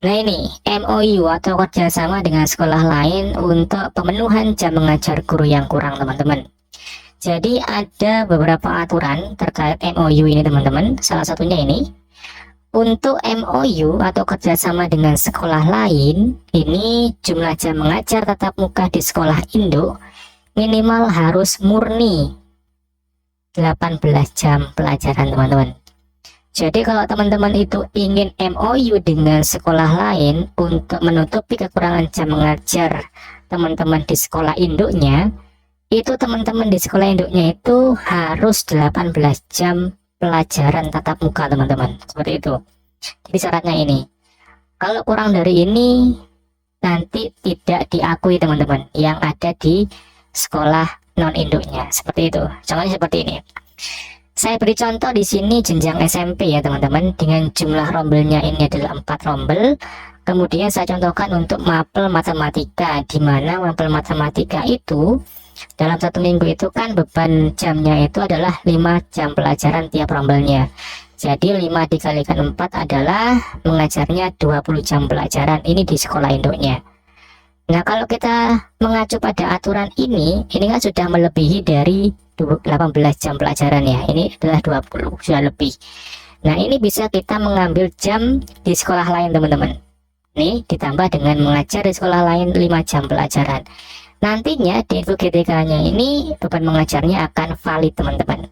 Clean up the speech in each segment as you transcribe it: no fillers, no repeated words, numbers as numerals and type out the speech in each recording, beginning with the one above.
Nah ini MOU atau kerjasama dengan sekolah lain untuk pemenuhan jam mengajar guru yang kurang teman-teman. Jadi ada beberapa aturan terkait MOU ini teman-teman. Salah satunya ini, untuk MOU atau kerjasama dengan sekolah lain, ini jumlah jam mengajar tatap muka di sekolah induk minimal harus murni 18 jam pelajaran teman-teman. Jadi kalau teman-teman itu ingin MOU dengan sekolah lain untuk menutupi kekurangan jam mengajar teman-teman di sekolah induknya, itu teman-teman di sekolah induknya itu harus 18 jam pelajaran tatap muka teman-teman. Seperti itu. Jadi syaratnya ini. Kalau kurang dari ini nanti tidak diakui teman-teman yang ada di sekolah non induknya. Seperti itu. Contohnya seperti ini. Saya beri contoh di sini jenjang SMP ya teman-teman, dengan jumlah rombelnya ini adalah 4 rombel. Kemudian saya contohkan untuk mapel matematika, di mana mapel matematika itu dalam satu minggu itu kan beban jamnya itu adalah 5 jam pelajaran tiap rombelnya. Jadi 5 dikalikan 4 adalah mengajarnya 20 jam pelajaran, ini di sekolah induknya. Nah kalau kita mengacu pada aturan ini kan sudah melebihi dari 18 jam pelajaran ya, ini adalah 20, sudah lebih. Nah ini bisa kita mengambil jam di sekolah lain teman-teman. Nih ditambah dengan mengajar di sekolah lain 5 jam pelajaran. Nantinya di info GTK-nya ini beban mengajarnya akan valid teman-teman.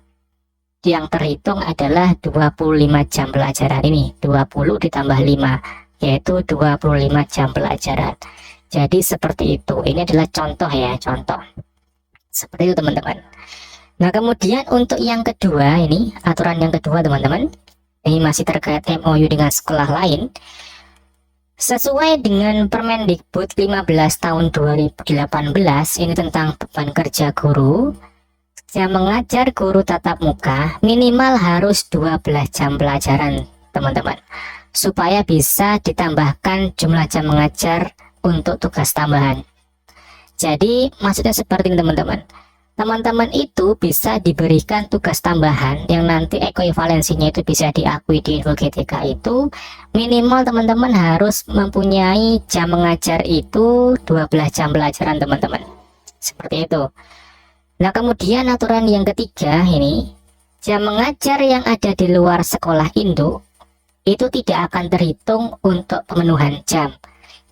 Yang terhitung adalah 25 jam pelajaran ini, 20 ditambah 5, yaitu 25 jam pelajaran. Jadi seperti itu, ini adalah contoh ya, contoh. Seperti itu teman-teman. Nah kemudian untuk yang kedua ini, aturan yang kedua teman-teman, ini masih terkait MOU dengan sekolah lain. Sesuai dengan Permendikbud 15 tahun 2018 ini tentang beban kerja guru, jam mengajar guru tatap muka minimal harus 12 jam pelajaran teman-teman, supaya bisa ditambahkan jumlah jam mengajar untuk tugas tambahan. Jadi maksudnya seperti ini teman-teman. Teman-teman itu bisa diberikan tugas tambahan yang nanti ekuivalensinya itu bisa diakui di info GTK itu minimal teman-teman harus mempunyai jam mengajar itu 12 jam pelajaran teman-teman. Seperti itu. Nah kemudian aturan yang ketiga ini, jam mengajar yang ada di luar sekolah induk itu tidak akan terhitung untuk pemenuhan jam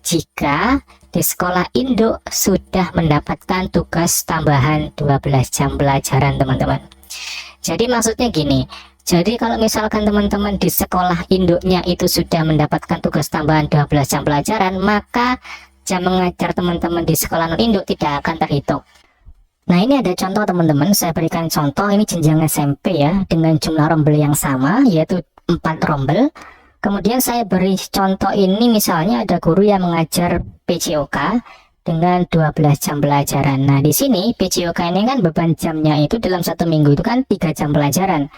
jika di sekolah induk sudah mendapatkan tugas tambahan 12 jam pelajaran teman-teman. Jadi maksudnya gini, jadi kalau misalkan teman-teman di sekolah induknya itu sudah mendapatkan tugas tambahan 12 jam pelajaran, maka jam mengajar teman-teman di sekolah non induk tidak akan terhitung. Nah ini ada contoh teman-teman, saya berikan contoh, ini jenjang SMP ya, dengan jumlah rombel yang sama yaitu 4 rombel. Kemudian saya beri contoh ini, misalnya ada guru yang mengajar PJOK dengan 12 jam pelajaran. Nah di sini PJOK ini kan beban jamnya itu dalam satu minggu itu kan 3 jam pelajaran.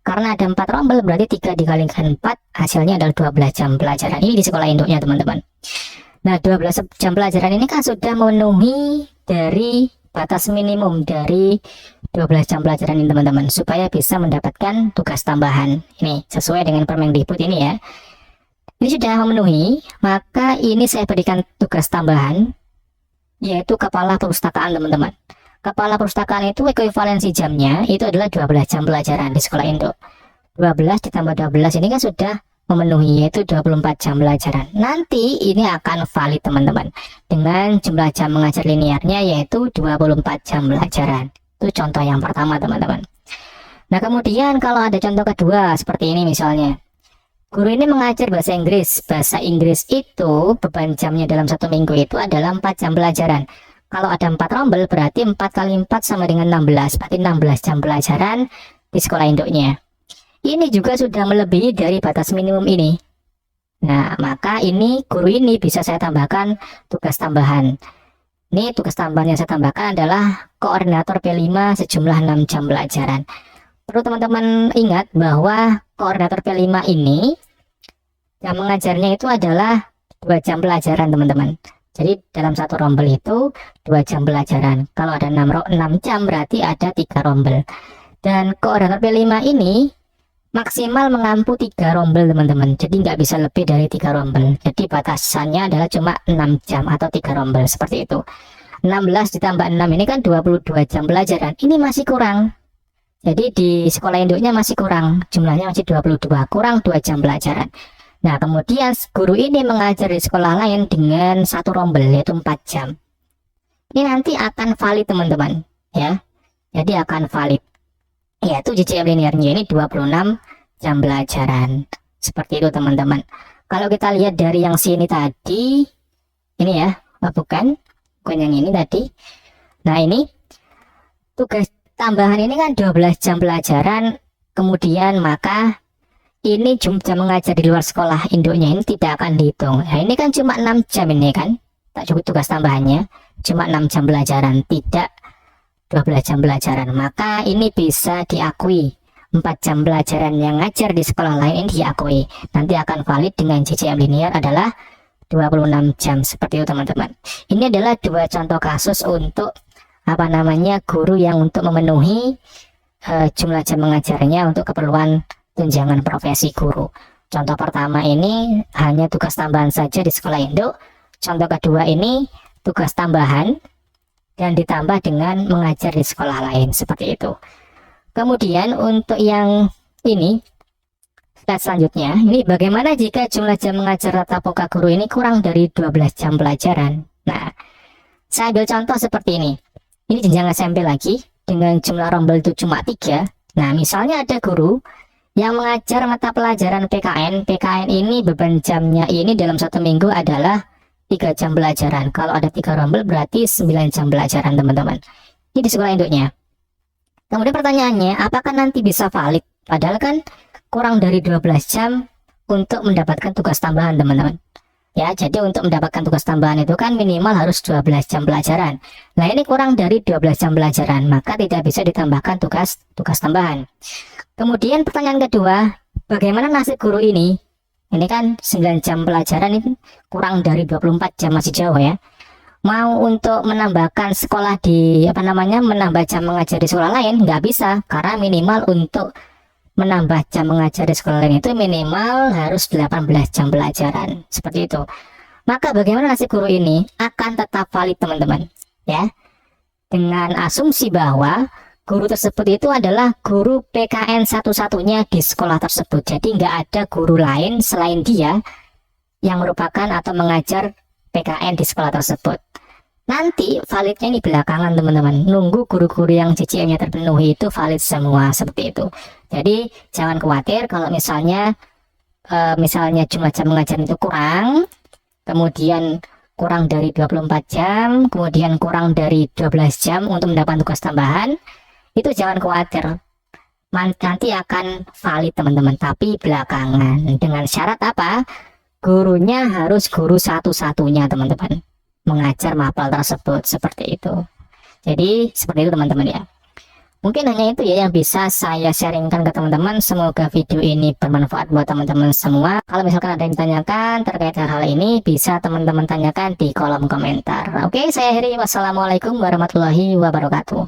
Karena ada 4 rombel berarti 3 dikalikan 4 hasilnya adalah 12 jam pelajaran. Ini di sekolah induknya teman-teman. Nah 12 jam pelajaran ini kan sudah memenuhi dari batas minimum dari 12 jam pelajaran ini teman-teman, supaya bisa mendapatkan tugas tambahan. Ini sesuai dengan Permendikbud ini ya. Ini sudah memenuhi, maka ini saya berikan tugas tambahan yaitu kepala perpustakaan teman-teman. Kepala perpustakaan itu ekuivalensi jamnya itu adalah 12 jam pelajaran di sekolah induk. 12 ditambah 12 ini kan sudah memenuhi, yaitu 24 jam pelajaran. Nanti ini akan valid teman-teman dengan jumlah jam mengajar linearnya yaitu 24 jam pelajaran. Itu contoh yang pertama teman-teman. Nah kemudian kalau ada contoh kedua seperti ini, misalnya guru ini mengajar bahasa Inggris. Bahasa Inggris itu beban jamnya dalam satu minggu itu adalah 4 jam pelajaran. Kalau ada 4 rombel berarti 4 kali 4 sama dengan 16, berarti 16 jam pelajaran di sekolah induknya. Ini juga sudah melebihi dari batas minimum ini. Nah maka ini guru ini bisa saya tambahkan tugas tambahan. Ini tugas tambahan yang saya tambahkan adalah koordinator P5 sejumlah 6 jam pelajaran. Perlu teman-teman ingat bahwa koordinator P5 ini yang mengajarnya itu adalah 2 jam pelajaran teman-teman. Jadi dalam satu rombel itu 2 jam pelajaran. Kalau ada 6 jam berarti ada 3 rombel. Dan koordinator P5 ini maksimal mengampu 3 rombel teman-teman, jadi nggak bisa lebih dari 3 rombel. Jadi batasannya adalah cuma 6 jam atau 3 rombel seperti itu. 16 ditambah 6 ini kan 22 jam pelajaran, ini masih kurang. Jadi di sekolah induknya masih kurang, jumlahnya masih 22, kurang 2 jam pelajaran. Nah kemudian guru ini mengajar di sekolah lain dengan 1 rombel yaitu 4 jam. Ini nanti akan valid teman-teman ya, jadi akan valid, yaitu JJM linearnya ini 26 jam pelajaran. Seperti itu teman-teman. Kalau kita lihat dari yang sini tadi, ini ya, bukan yang ini tadi. Nah ini tugas tambahan ini kan 12 jam pelajaran, kemudian maka ini jam mengajar di luar sekolah induknya ini tidak akan dihitung. Nah ini kan cuma 6 jam ini kan, tak cukup tugas tambahannya, cuma 6 jam pelajaran, tidak 12 jam pelajaran. Maka ini bisa diakui, 4 jam pelajaran yang ngajar di sekolah lain ini diakui, nanti akan valid dengan JJM linear adalah 26 jam. Seperti itu teman-teman. Ini adalah 2 contoh kasus untuk guru yang untuk memenuhi jumlah jam mengajarnya untuk keperluan tunjangan profesi guru. Contoh pertama ini hanya tugas tambahan saja di sekolah induk. Contoh kedua ini tugas tambahan dan ditambah dengan mengajar di sekolah lain, seperti itu. Kemudian untuk yang ini, slide selanjutnya, ini bagaimana jika jumlah jam mengajar tatap muka guru ini kurang dari 12 jam pelajaran. Nah, saya ambil contoh seperti ini. Ini jenjang SMP lagi, dengan jumlah rombel itu cuma 3. Nah, misalnya ada guru yang mengajar mata pelajaran PKN. PKN ini beban jamnya ini dalam 1 minggu adalah 3 jam pelajaran. Kalau ada 3 rombel berarti 9 jam pelajaran teman-teman. Ini di sekolah induknya. Kemudian pertanyaannya, apakah nanti bisa valid? Padahal kan kurang dari 12 jam untuk mendapatkan tugas tambahan teman-teman. Ya, jadi untuk mendapatkan tugas tambahan itu kan minimal harus 12 jam pelajaran. Nah, ini kurang dari 12 jam pelajaran, maka tidak bisa ditambahkan tugas tambahan. Kemudian pertanyaan kedua, bagaimana nasib guru ini? Ini kan 9 jam pelajaran ini kurang dari 24 jam, masih jauh ya. Mau untuk menambahkan sekolah di menambah jam mengajar di sekolah lain nggak bisa, karena minimal untuk menambah jam mengajar di sekolah lain itu minimal harus 18 jam pelajaran, seperti itu. Maka bagaimana nasib guru ini? Akan tetap valid teman-teman ya, dengan asumsi bahwa guru tersebut itu adalah guru PKN satu-satunya di sekolah tersebut. Jadi nggak ada guru lain selain dia yang merupakan atau mengajar PKN di sekolah tersebut. Nanti validnya ini belakangan teman-teman, nunggu guru-guru yang JJM-nya terpenuhi itu valid semua, seperti itu. Jadi jangan khawatir kalau misalnya jumlah jam mengajar itu kurang, kemudian kurang dari 24 jam, kemudian kurang dari 12 jam untuk mendapatkan tugas tambahan, itu jangan khawatir, nanti akan valid teman-teman, tapi belakangan. Dengan syarat apa? Gurunya harus guru satu-satunya teman-teman, mengajar mapel tersebut, seperti itu. Jadi seperti itu teman-teman ya. Mungkin hanya itu ya yang bisa saya sharingkan ke teman-teman. Semoga video ini bermanfaat buat teman-teman semua. Kalau misalkan ada yang ditanyakan terkait hal ini, bisa teman-teman tanyakan di kolom komentar. Oke, saya akhiri. Wassalamualaikum warahmatullahi wabarakatuh.